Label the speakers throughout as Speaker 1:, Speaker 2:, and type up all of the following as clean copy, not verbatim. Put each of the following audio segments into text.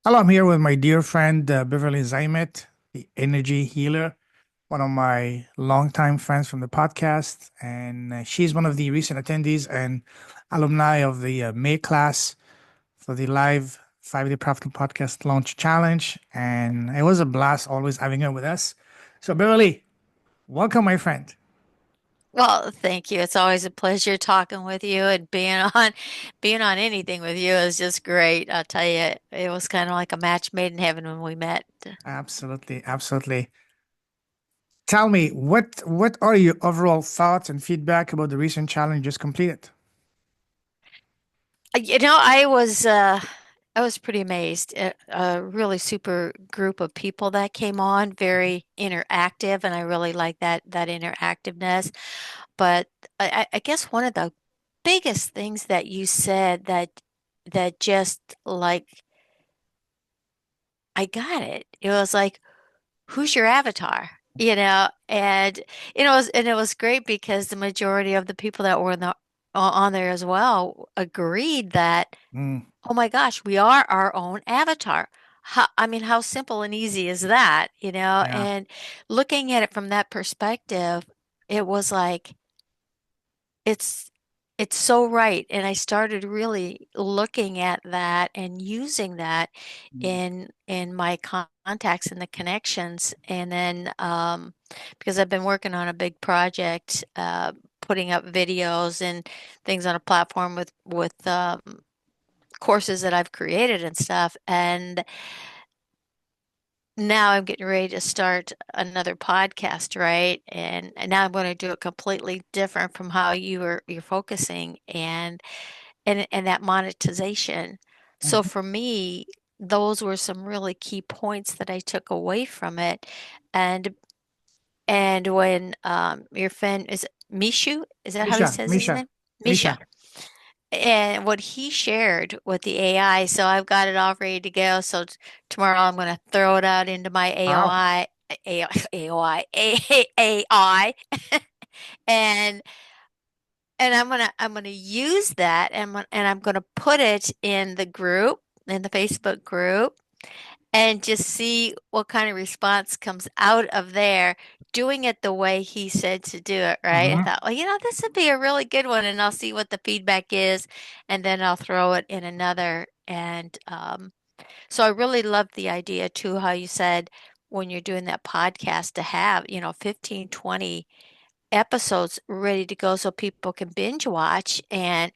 Speaker 1: Hello, I'm here with my dear friend Beverly Zeimet, the energy healer, one of my longtime friends from the podcast. And she's one of the recent attendees and alumni of the May class for the live 5-day Profitable Podcast Launch Challenge. And it was a blast always having her with us. So, Beverly, welcome, my friend.
Speaker 2: Well, thank you. It's always a pleasure talking with you and being on anything with you is just great. I'll tell you, it was kind of like a match made in heaven when we met.
Speaker 1: Absolutely, absolutely. Tell me, what are your overall thoughts and feedback about the recent challenge just completed?
Speaker 2: I was pretty amazed at a really super group of people that came on, very interactive, and I really like that interactiveness. But I guess one of the biggest things that you said that just like I got it. It was like, who's your avatar? And it was great because the majority of the people that were on there as well agreed that,
Speaker 1: Mm,
Speaker 2: oh my gosh, we are our own avatar. I mean, how simple and easy is that,
Speaker 1: yeah.
Speaker 2: And looking at it from that perspective, it was like it's it's so right. And I started really looking at that and using that in my contacts and the connections. And then because I've been working on a big project, putting up videos and things on a platform with courses that I've created and stuff. And now I'm getting ready to start another podcast, right? And now I'm going to do it completely different from how you're focusing and that monetization. So
Speaker 1: Mhm.
Speaker 2: for me, those were some really key points that I took away from it. And and when your friend is it Mishu, is that how he
Speaker 1: Misha,
Speaker 2: says his
Speaker 1: Misha,
Speaker 2: name?
Speaker 1: Misha.
Speaker 2: Misha. And what he shared with the AI, so I've got it all ready to go. So tomorrow I'm going to throw it out into my
Speaker 1: Wow.
Speaker 2: AOI, AOI, AI, and I'm gonna use that and I'm gonna put it in the group, in the Facebook group, and just see what kind of response comes out of there, doing it the way he said to do it, right? I
Speaker 1: Hmm.
Speaker 2: thought, well, this would be a really good one, and I'll see what the feedback is, and then I'll throw it in another. And so I really loved the idea too, how you said when you're doing that podcast to have, 15, 20 episodes ready to go so people can binge watch. And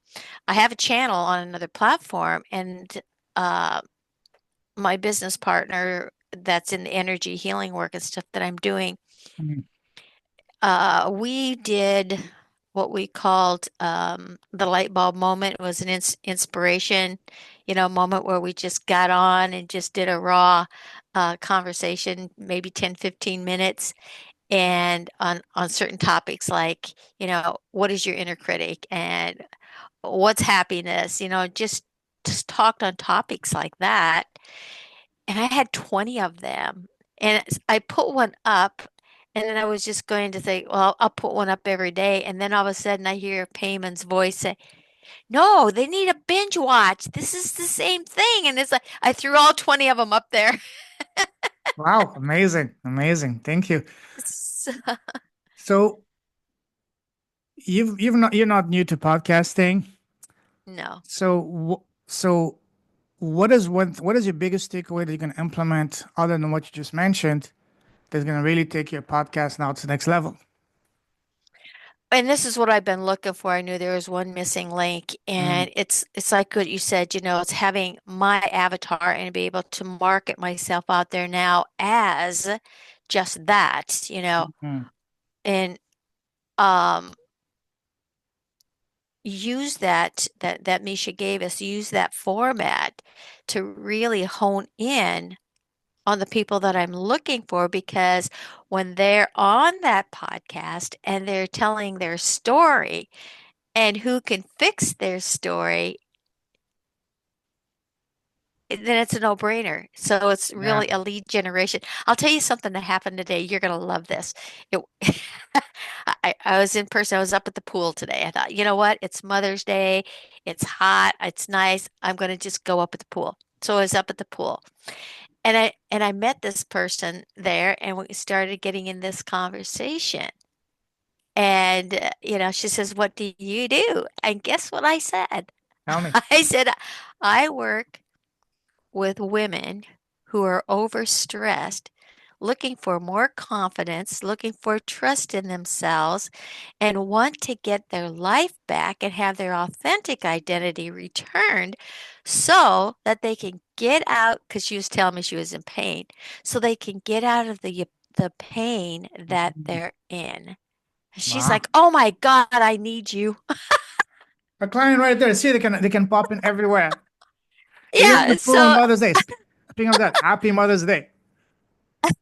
Speaker 2: I have a channel on another platform, and uh, my business partner that's in the energy healing work and stuff that I'm doing, we did what we called the light bulb moment. It was an inspiration, moment where we just got on and just did a raw conversation, maybe 10, 15 minutes, and on certain topics like, what is your inner critic and what's happiness, just talked on topics like that. And I had 20 of them. And I put one up, and then I was just going to say, well, I'll put one up every day. And then all of a sudden I hear Payman's voice say, no, they need a binge watch. This is the same thing. And it's like I threw all 20 of them up there.
Speaker 1: Wow. Amazing. Amazing. Thank you.
Speaker 2: So,
Speaker 1: So you're not new to podcasting.
Speaker 2: no.
Speaker 1: So what is your biggest takeaway that you're gonna implement other than what you just mentioned that's gonna really take your podcast now to the next level?
Speaker 2: And this is what I've been looking for. I knew there was one missing link,
Speaker 1: Mm,
Speaker 2: and it's like what you said, it's having my avatar and be able to market myself out there now as just that,
Speaker 1: mm,
Speaker 2: and um use that Misha gave us, use that format to really hone in on the people that I'm looking for, because when they're on that podcast and they're telling their story and who can fix their story, then it's a no-brainer. So it's
Speaker 1: yeah.
Speaker 2: really a lead generation. I'll tell you something that happened today. You're going to love this. It, I was in person. I was up at the pool today. I thought, you know what? It's Mother's Day. It's hot. It's nice. I'm going to just go up at the pool. So I was up at the pool. And I met this person there and we started getting in this conversation. And she says, "What do you do?" And guess what I said?
Speaker 1: Tell me.
Speaker 2: I said, "I work with women who are overstressed, looking for more confidence, looking for trust in themselves, and want to get their life back and have their authentic identity returned so that they can get out," because she was telling me she was in pain, so they can get out of the pain that
Speaker 1: Mhm.
Speaker 2: they're in. She's
Speaker 1: Wow.
Speaker 2: like, "Oh my God, I need you."
Speaker 1: A client right there. See, they can pop in everywhere. You're in the
Speaker 2: Yeah,
Speaker 1: pool on
Speaker 2: so
Speaker 1: Mother's Day. Speaking of that, happy Mother's Day.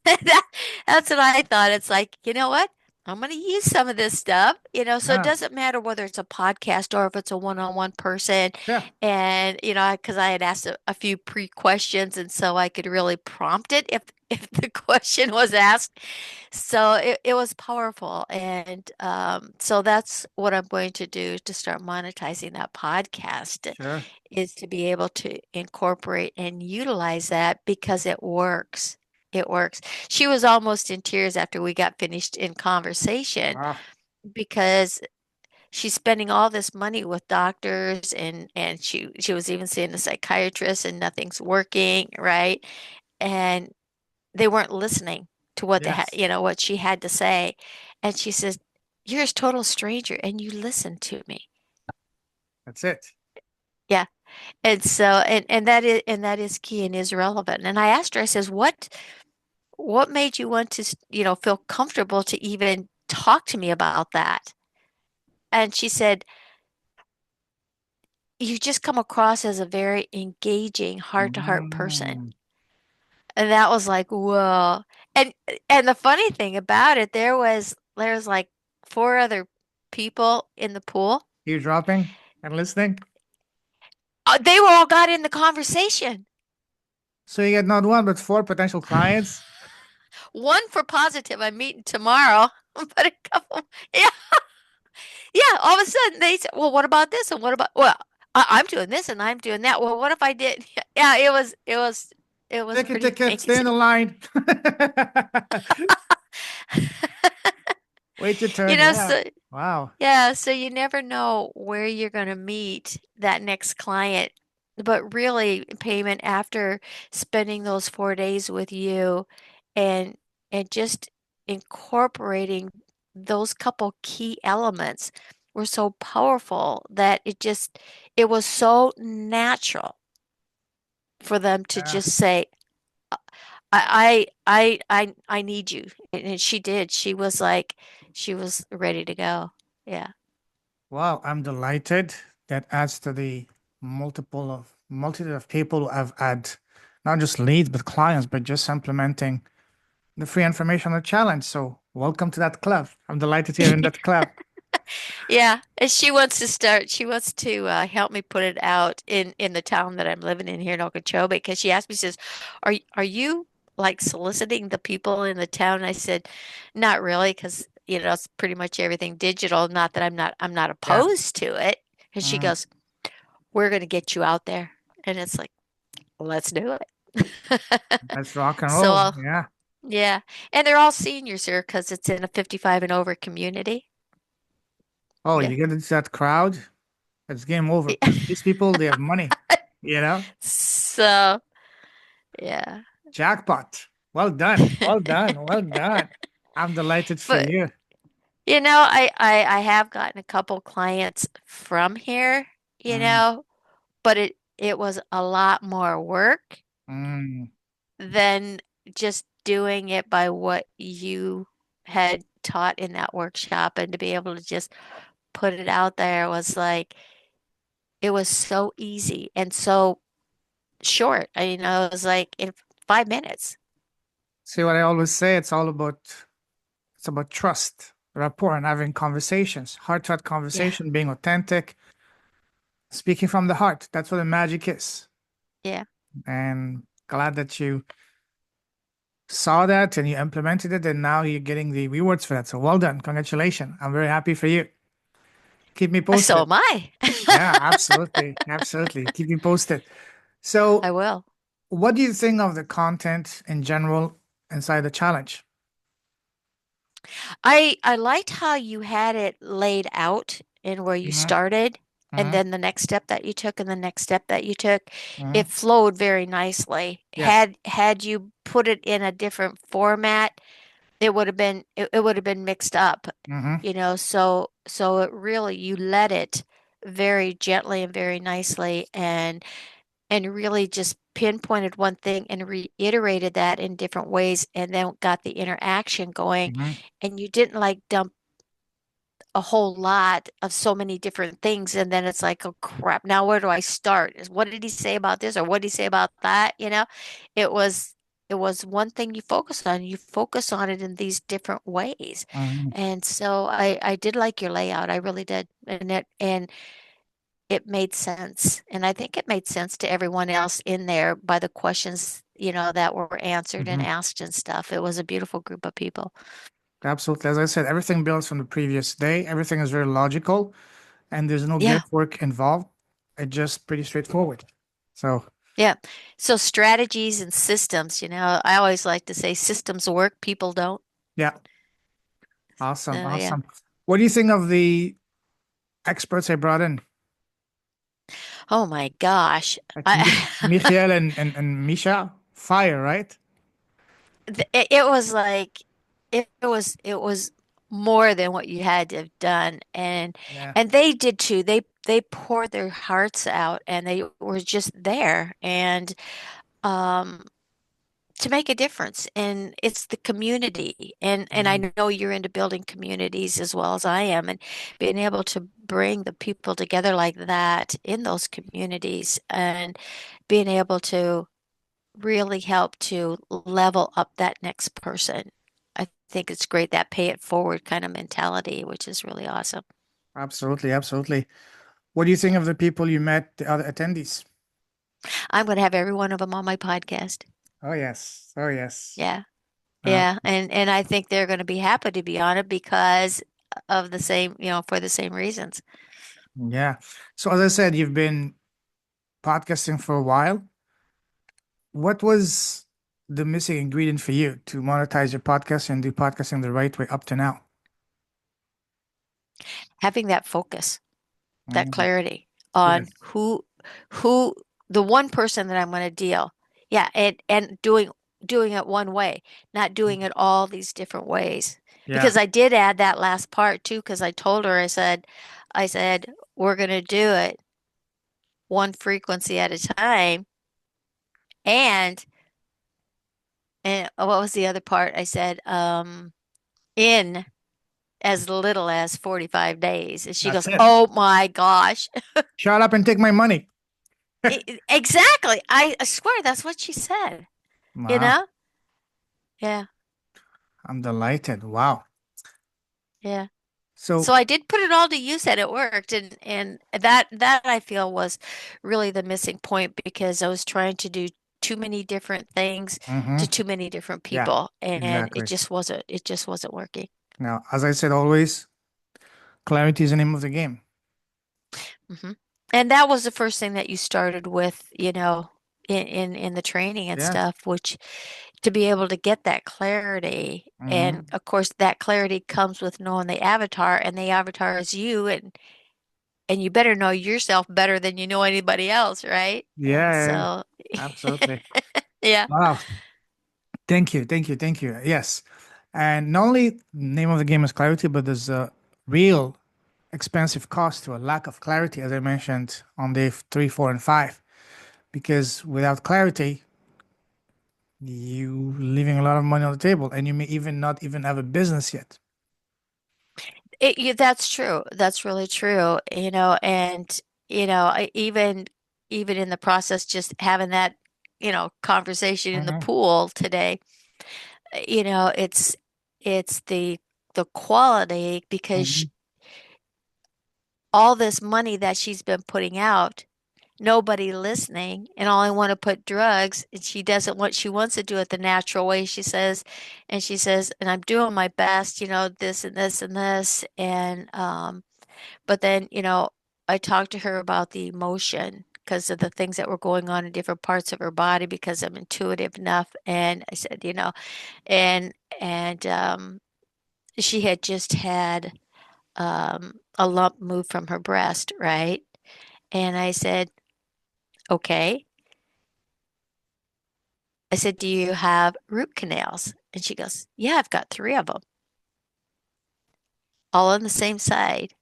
Speaker 2: that, that's what I thought. It's like, you know what? I'm going to use some of this stuff, so it
Speaker 1: Yeah,
Speaker 2: doesn't matter whether it's a podcast or if it's a one-on-one person.
Speaker 1: yeah,
Speaker 2: And, because I had asked a few pre-questions and so I could really prompt it if the question was asked. So it was powerful. And so that's what I'm going to do to start monetizing that podcast
Speaker 1: sure.
Speaker 2: is to be able to incorporate and utilize that because it works. It works. She was almost in tears after we got finished in conversation
Speaker 1: Wow.
Speaker 2: because she's spending all this money with doctors and she was even seeing a psychiatrist and nothing's working, right? And they weren't listening to what
Speaker 1: Yes,
Speaker 2: what she had to say. And she says, "You're a total stranger and you listen to me."
Speaker 1: that's it.
Speaker 2: Yeah. And that is key and is relevant. And I asked her, I says, what made you want to, feel comfortable to even talk to me about that? And she said, "You just come across as a very engaging heart-to-heart person."
Speaker 1: Mm.
Speaker 2: And that was like, whoa. And and the funny thing about it, there was like four other people in the pool.
Speaker 1: Eavesdropping and listening.
Speaker 2: They were all got in the conversation.
Speaker 1: So you get not one but four potential clients.
Speaker 2: One for positive, I'm meeting tomorrow, but a couple, yeah, yeah. All of a sudden they said, "Well, what about this? And what about, well, I'm doing this and I'm doing that. Well, what if I did?" Yeah, it was
Speaker 1: Take a
Speaker 2: pretty
Speaker 1: ticket, stay in the
Speaker 2: amazing.
Speaker 1: line. Wait your
Speaker 2: You
Speaker 1: turn.
Speaker 2: know,
Speaker 1: Yeah.
Speaker 2: so
Speaker 1: Wow.
Speaker 2: Yeah, so you never know where you're going to meet that next client. But really, payment after spending those 4 days with you and just incorporating those couple key elements were so powerful that it was so natural for them to
Speaker 1: Yeah.
Speaker 2: just say, I need you. And she did. She was ready to go. Yeah.
Speaker 1: Wow. I'm delighted. That adds to the multitude of people who have had not just leads but clients, but just implementing the free information on the challenge. So welcome to that club. I'm delighted you're in that club.
Speaker 2: Yeah, and she wants to help me put it out in the town that I'm living in here in Okeechobee because she asked me, she says, "Are you like soliciting the people in the town?" And I said, "Not really, because it's pretty much everything digital. Not that I'm not
Speaker 1: Yeah.
Speaker 2: opposed to it." And she
Speaker 1: Mm.
Speaker 2: goes, "We're gonna get you out there." And it's like, "Let's do it."
Speaker 1: Let's rock and
Speaker 2: So,
Speaker 1: roll. Yeah.
Speaker 2: yeah, and they're all seniors here because it's in a 55 and over community.
Speaker 1: Oh,
Speaker 2: Yeah.
Speaker 1: you get into that crowd, it's game over because these people, they have money, you know?
Speaker 2: So, yeah.
Speaker 1: Jackpot. Well done. Well done. Well done. I'm delighted for
Speaker 2: But
Speaker 1: you.
Speaker 2: I have gotten a couple clients from here,
Speaker 1: Mm,
Speaker 2: but it was a lot more work
Speaker 1: mm.
Speaker 2: than just doing it by what you had taught in that workshop and to be able to just put it out there was like it was so easy and so short. It was like in 5 minutes.
Speaker 1: See what I always say? It's about trust, rapport, and having conversations, heart-to-heart
Speaker 2: Yeah.
Speaker 1: conversation, being authentic, speaking from the heart. That's what the magic is.
Speaker 2: Yeah.
Speaker 1: And glad that you saw that and you implemented it, and now you're getting the rewards for that. So well done. Congratulations. I'm very happy for you. Keep me
Speaker 2: So
Speaker 1: posted.
Speaker 2: am I.
Speaker 1: Yeah, absolutely. Absolutely. Keep me posted.
Speaker 2: I
Speaker 1: So
Speaker 2: will.
Speaker 1: what do you think of the content in general inside the challenge?
Speaker 2: I liked how you had it laid out and where you
Speaker 1: Hmm.
Speaker 2: started and
Speaker 1: Hmm.
Speaker 2: then the next step that you took and the next step that you took. It
Speaker 1: Hmm.
Speaker 2: flowed very nicely.
Speaker 1: Yes.
Speaker 2: Had you put it in a different format, it would have been mixed up,
Speaker 1: Hmm.
Speaker 2: so it really you led it very gently and very nicely and really just pinpointed one thing and reiterated that in different ways and then got the interaction going.
Speaker 1: Hmm.
Speaker 2: And you didn't like dump a whole lot of so many different things. And then it's like, oh crap, now where do I start? What did he say about this or what did he say about that? It was it was one thing you focus on. You focus on it in these different ways.
Speaker 1: Hmm.
Speaker 2: And so I did like your layout. I really did. And it made sense. And I think it made sense to everyone else in there by the questions, that were answered and
Speaker 1: Hmm.
Speaker 2: asked and stuff. It was a beautiful group of people.
Speaker 1: Absolutely. As I said, everything builds from the previous day. Everything is very logical, and there's no
Speaker 2: Yeah.
Speaker 1: guesswork involved. It's just pretty straightforward. So,
Speaker 2: Yeah. So strategies and systems, I always like to say systems work, people don't.
Speaker 1: yeah, awesome,
Speaker 2: So yeah.
Speaker 1: awesome. What do you think of the experts I brought in?
Speaker 2: Oh my gosh.
Speaker 1: Like
Speaker 2: I
Speaker 1: Michael and Misha? Fire, right?
Speaker 2: it was like it was more than what you had to have done
Speaker 1: Yeah.
Speaker 2: and they did too. They poured their hearts out and they were just there and um to make a difference. And it's the community. And
Speaker 1: Mhm.
Speaker 2: I know you're into building communities as well as I am, and being able to bring the people together like that in those communities and being able to really help to level up that next person. I think it's great, that pay it forward kind of mentality, which is really awesome.
Speaker 1: Absolutely, absolutely. What do you think of the people you met, the other attendees?
Speaker 2: I'm going to have every one of them on my podcast.
Speaker 1: Oh yes. Oh yes.
Speaker 2: Yeah.
Speaker 1: Uh,
Speaker 2: Yeah, and I think they're going to be happy to be on it because of the same, for the same reasons.
Speaker 1: yeah. So as I said, you've been podcasting for a while. What was the missing ingredient for you to monetize your podcast and do podcasting the right way up to now?
Speaker 2: Having that focus, that
Speaker 1: Mm,
Speaker 2: clarity on
Speaker 1: yes.
Speaker 2: who the one person that I'm going to deal. Yeah, and doing it one way, not doing it all these different ways.
Speaker 1: Yeah.
Speaker 2: Because I did add that last part too, because I told her, I said, we're going to do it one frequency at a time. And and what was the other part? I said, in as little as 45 days. And she
Speaker 1: That's
Speaker 2: goes,
Speaker 1: it.
Speaker 2: oh my gosh.
Speaker 1: Shut up and take my money.
Speaker 2: Exactly. I swear that's what she said, you
Speaker 1: Wow.
Speaker 2: know? Yeah,
Speaker 1: I'm delighted. Wow.
Speaker 2: yeah. So
Speaker 1: So,
Speaker 2: I did put it all to use and it worked. And that I feel was really the missing point because I was trying to do too many different things to
Speaker 1: mhm.
Speaker 2: too many different
Speaker 1: Yeah,
Speaker 2: people and
Speaker 1: exactly.
Speaker 2: it just wasn't working.
Speaker 1: Now, as I said always, clarity is the name of the game.
Speaker 2: Hmm. And that was the first thing that you started with, in the training and
Speaker 1: Yes.
Speaker 2: stuff, which to be able to get that clarity. And
Speaker 1: Hmm.
Speaker 2: of course, that clarity comes with knowing the avatar, and the avatar is you, and you better know yourself better than you know anybody else, right? And
Speaker 1: Yeah,
Speaker 2: so,
Speaker 1: absolutely.
Speaker 2: yeah.
Speaker 1: Wow. Thank you. Thank you. Thank you. Yes. And not only name of the game is clarity, but there's a real expensive cost to a lack of clarity, as I mentioned on day three, four, and five. Because without clarity, you leaving a lot of money on the table, and you may even not even have a business yet.
Speaker 2: That's true. That's really true. And even in the process, just having that, conversation in the
Speaker 1: Hmm.
Speaker 2: pool today, it's the quality because
Speaker 1: Hmm.
Speaker 2: all this money that she's been putting out, nobody listening, and all I want to put drugs, and she doesn't want she wants to do it the natural way, she says, and I'm doing my best, this and this and this, and but then, I talked to her about the emotion because of the things that were going on in different parts of her body because I'm intuitive enough. And I said, and and she had just had a lump moved from her breast, right? And I said, okay. I said, do you have root canals? And she goes, yeah, I've got three of them, all on the same side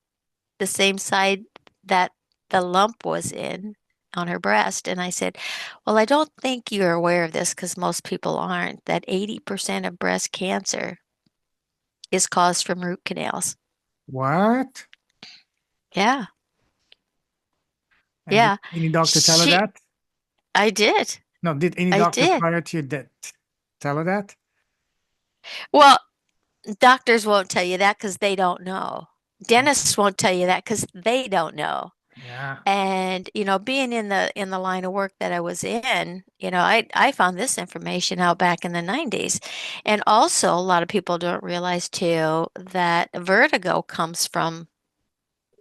Speaker 2: that the lump was in on her breast. And I said, well, I don't think you're aware of this because most people aren't, that 80% of breast cancer is caused from root canals.
Speaker 1: What?
Speaker 2: Yeah,
Speaker 1: And did
Speaker 2: yeah.
Speaker 1: any doctor tell her
Speaker 2: She,
Speaker 1: that?
Speaker 2: I did.
Speaker 1: No, did any
Speaker 2: I
Speaker 1: doctor
Speaker 2: did.
Speaker 1: prior to you that tell her that?
Speaker 2: Well, doctors won't tell you that because they don't know.
Speaker 1: Mm,
Speaker 2: Dentists won't tell you that because they don't know.
Speaker 1: yeah.
Speaker 2: And, being in the line of work that I was in, I found this information out back in the 90s. And also, a lot of people don't realize too that vertigo comes from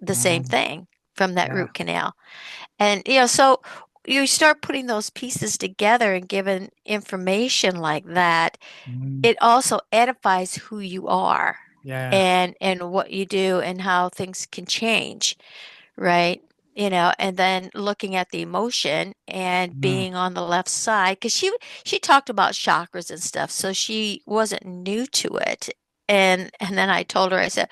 Speaker 2: the same
Speaker 1: Mm,
Speaker 2: thing, from that
Speaker 1: yeah.
Speaker 2: root canal. And, so you start putting those pieces together and given information like that,
Speaker 1: Mm,
Speaker 2: it also edifies who you are
Speaker 1: yeah.
Speaker 2: and what you do and how things can change, right? And then looking at the emotion and
Speaker 1: Mm,
Speaker 2: being on the left side, because she talked about chakras and stuff, so she wasn't new to it. And then I told her, I said,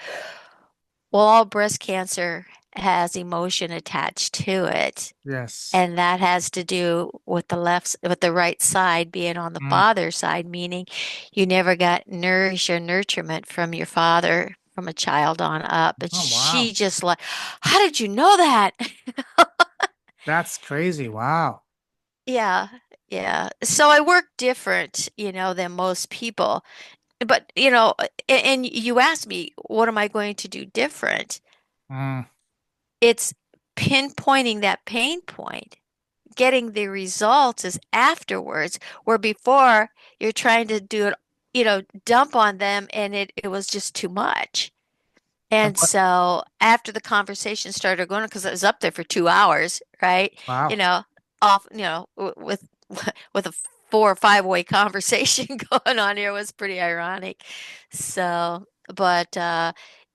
Speaker 2: well, all breast cancer has emotion attached to it.
Speaker 1: yes.
Speaker 2: And that has to do with with the right side being on the
Speaker 1: Mm,
Speaker 2: father side, meaning you never got nourish or nurturement from your father from a child on up. And
Speaker 1: oh, wow.
Speaker 2: she just like, how did you know that?
Speaker 1: That's crazy. Wow.
Speaker 2: Yeah, yeah. So I work different, than most people. But, and you asked me, what am I going to do different?
Speaker 1: Mm,
Speaker 2: It's pinpointing that pain point. Getting the results is afterwards, where before you're trying to do it, dump on them and it was just too much.
Speaker 1: and
Speaker 2: And
Speaker 1: what?
Speaker 2: so after the conversation started going, because I was up there for 2 hours, right? You
Speaker 1: Wow.
Speaker 2: know, off, with with a 4 or 5 way conversation going on here was pretty ironic. So, but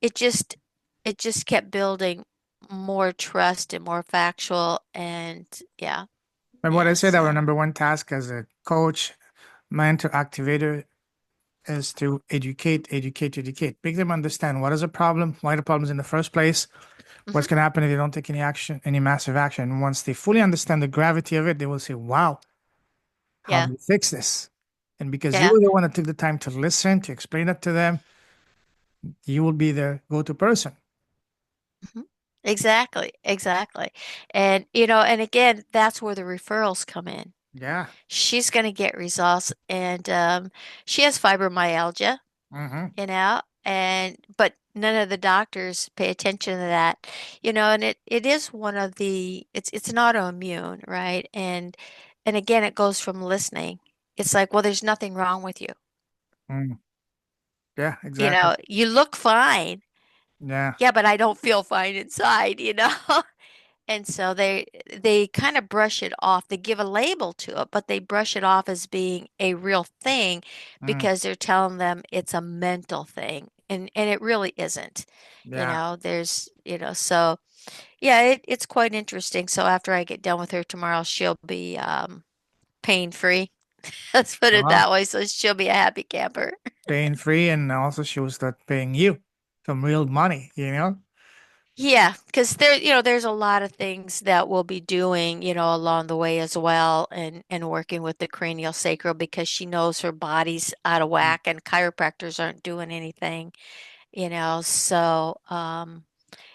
Speaker 2: it just it just kept building more trust and more factual, and yeah,
Speaker 1: And what I
Speaker 2: yeah.
Speaker 1: said, our
Speaker 2: So,
Speaker 1: number one task as a coach, mentor, activator is to educate, educate, educate. Make them understand what is a problem, why the problem is in the first place,
Speaker 2: mhm,
Speaker 1: what's going to happen if they don't take any action, any massive action. And once they fully understand the gravity of it, they will say, wow, how
Speaker 2: yeah,
Speaker 1: do we fix this? And because you
Speaker 2: yeah.
Speaker 1: were the one that took the time to listen, to explain it to them, you will be the go-to person.
Speaker 2: Mhm. Exactly, exactly. And and again, that's where the referrals come in.
Speaker 1: Yeah.
Speaker 2: She's going to get results, and she has fibromyalgia,
Speaker 1: Mm-hmm.
Speaker 2: and but none of the doctors pay attention to that, and it is one of the it's an autoimmune, right? And again, it goes from listening. It's like, well, there's nothing wrong with you.
Speaker 1: Mm. Yeah, exactly.
Speaker 2: You look fine.
Speaker 1: Yeah.
Speaker 2: Yeah, but I don't feel fine inside. And so they kind of brush it off. They give a label to it, but they brush it off as being a real thing
Speaker 1: Mm.
Speaker 2: because they're telling them it's a mental thing. And it really isn't.
Speaker 1: Yeah.
Speaker 2: So yeah, it's quite interesting. So after I get done with her tomorrow, she'll be pain free. Let's put it
Speaker 1: Wow.
Speaker 2: that way. So she'll be a happy camper.
Speaker 1: Pain free, and also she will start paying you some real money, you know?
Speaker 2: Yeah, because there's a lot of things that we'll be doing, along the way as well, and working with the cranial sacral because she knows her body's out of
Speaker 1: Mm.
Speaker 2: whack and chiropractors aren't doing anything, So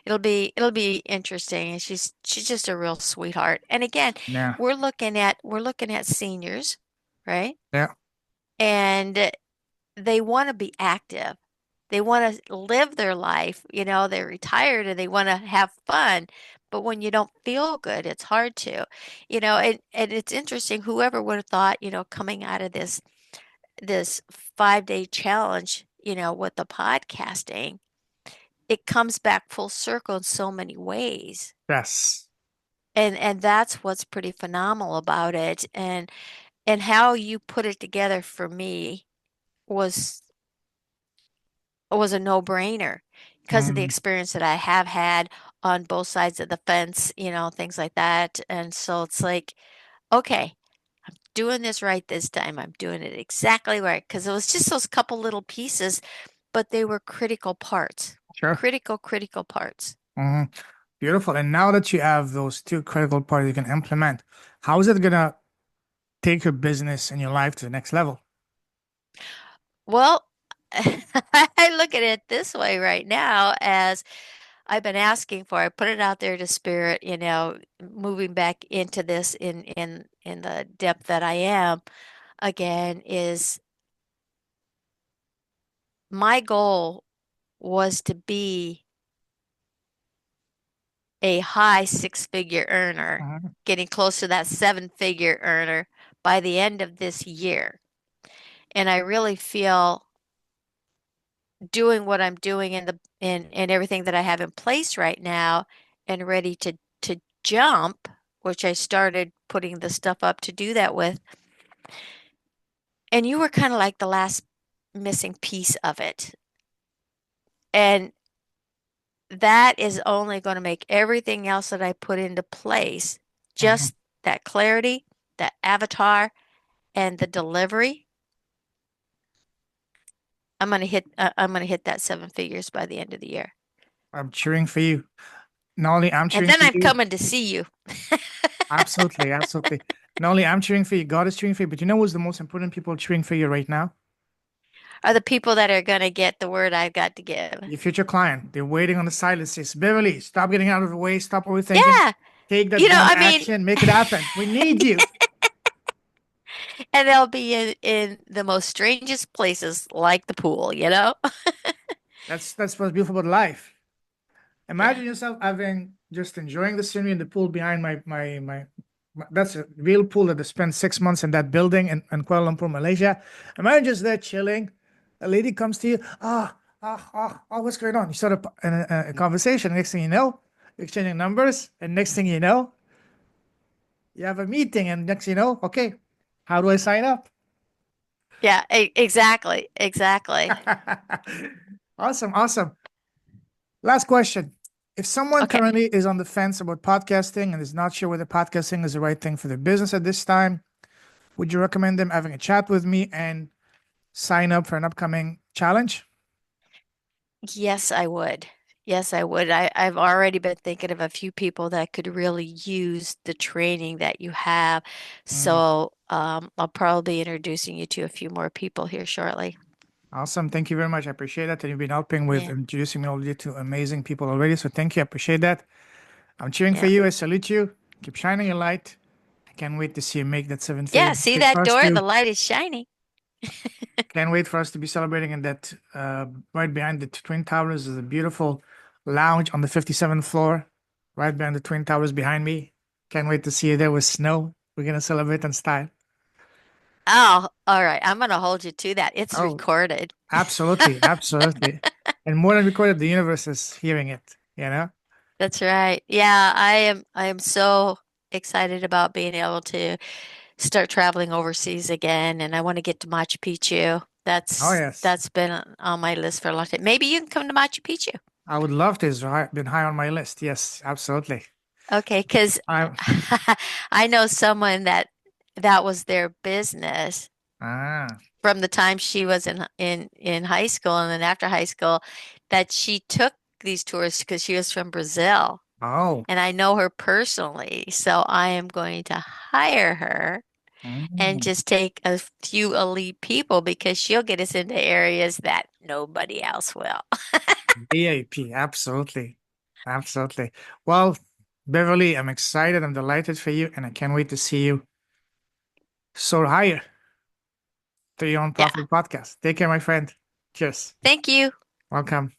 Speaker 2: it'll be interesting. And she's just a real sweetheart. And again,
Speaker 1: Yeah.
Speaker 2: we're looking at seniors, right?
Speaker 1: Yeah.
Speaker 2: And they want to be active. They want to live their life. They're retired and they want to have fun. But when you don't feel good, it's hard to, and it's interesting. Whoever would have thought, coming out of this 5 day challenge, with the podcasting, it comes back full circle in so many ways.
Speaker 1: Yes.
Speaker 2: and that's what's pretty phenomenal about it. And how you put it together for me was was a no-brainer because of the
Speaker 1: Mm,
Speaker 2: experience that I have had on both sides of the fence, things like that. And so it's like, okay, doing this right this time. I'm doing it exactly right because it was just those couple little pieces, but they were critical parts.
Speaker 1: sure.
Speaker 2: Critical parts.
Speaker 1: Mhm. Beautiful. And now that you have those two critical parts you can implement, how is it gonna take your business and your life to the next level?
Speaker 2: Well, I look at it this way right now as I've been asking for. I put it out there to spirit, moving back into this in the depth that I am again is my goal was to be a high six-figure earner,
Speaker 1: Mhm.
Speaker 2: getting close to that seven-figure earner by the end of this year. And I really feel doing what I'm doing in everything that I have in place right now and ready to jump, which I started putting the stuff up to do that with. And you were kind of like the last missing piece of it. And that is only going to make everything else that I put into place,
Speaker 1: Mhm.
Speaker 2: just that clarity, that avatar, and the delivery. I'm going to hit that seven figures by the end of the year.
Speaker 1: I'm cheering for you. Not only I'm
Speaker 2: And
Speaker 1: cheering
Speaker 2: then
Speaker 1: for
Speaker 2: I'm
Speaker 1: you,
Speaker 2: coming to see you
Speaker 1: absolutely, absolutely. Not only I'm cheering for you, God is cheering for you, but you know who's the most important people cheering for you right now?
Speaker 2: are the people that are going to get the word I've got to give.
Speaker 1: Your future client. They're waiting on the side that says, Beverly, stop getting out of the way, stop overthinking,
Speaker 2: Yeah.
Speaker 1: take that damn
Speaker 2: I mean,
Speaker 1: action, make it happen. We need you.
Speaker 2: and they'll be in the most strangest places like the pool.
Speaker 1: That's what's beautiful about life.
Speaker 2: Yeah.
Speaker 1: Imagine yourself having just enjoying the scenery in the pool behind that's a real pool that I spent 6 months in that building in Kuala Lumpur, Malaysia. Imagine just there chilling. A lady comes to you, what's going on? You start a conversation. Next thing you know, you're exchanging numbers, and next thing you know, you have a meeting, and next thing you know, okay, how do I sign up?
Speaker 2: Yeah, exactly. Exactly.
Speaker 1: Awesome, awesome. Last question. If someone
Speaker 2: Okay.
Speaker 1: currently is on the fence about podcasting and is not sure whether podcasting is the right thing for their business at this time, would you recommend them having a chat with me and sign up for an upcoming challenge?
Speaker 2: Yes, I would. Yes, I would. I've already been thinking of a few people that could really use the training that you have.
Speaker 1: Mm,
Speaker 2: So, I'll probably be introducing you to a few more people here shortly.
Speaker 1: awesome. Thank you very much. I appreciate that. And you've been helping with
Speaker 2: Yeah.
Speaker 1: introducing me already to amazing people already. So thank you. I appreciate that. I'm cheering for
Speaker 2: Yeah.
Speaker 1: you. I salute you. Keep shining your light. I can't wait to see you make that seven
Speaker 2: Yeah,
Speaker 1: figure.
Speaker 2: see that
Speaker 1: For us
Speaker 2: door?
Speaker 1: to
Speaker 2: The light is shining.
Speaker 1: Can't wait for us to be celebrating in that right behind the Twin Towers is a beautiful lounge on the 57th floor, right behind the Twin Towers behind me. Can't wait to see you there with snow. We're gonna celebrate in style.
Speaker 2: Oh, all right. I'm going to hold you to that. It's
Speaker 1: Oh,
Speaker 2: recorded.
Speaker 1: absolutely, absolutely. And more than recorded, the universe is hearing it, you know?
Speaker 2: That's right. Yeah, I am so excited about being able to start traveling overseas again, and I want to get to Machu Picchu.
Speaker 1: Oh
Speaker 2: That's
Speaker 1: yes.
Speaker 2: that's been on my list for a long time. Maybe you can come to Machu Picchu.
Speaker 1: I would love to. Been high on my list. Yes, absolutely.
Speaker 2: Okay, because
Speaker 1: I'm
Speaker 2: I know someone that was their business
Speaker 1: ah
Speaker 2: from the time she was in high school and then after high school that she took these tours because she was from Brazil.
Speaker 1: oh.
Speaker 2: And I know her personally, so I am going to hire her and
Speaker 1: Mm.
Speaker 2: just take a few elite people because she'll get us into areas that nobody else will.
Speaker 1: VIP, absolutely. Absolutely. Well, Beverly, I'm excited. I'm delighted for you, and I can't wait to see you soar higher to your own
Speaker 2: Yeah.
Speaker 1: profitable podcast. Take care, my friend. Cheers.
Speaker 2: Thank you.
Speaker 1: Welcome.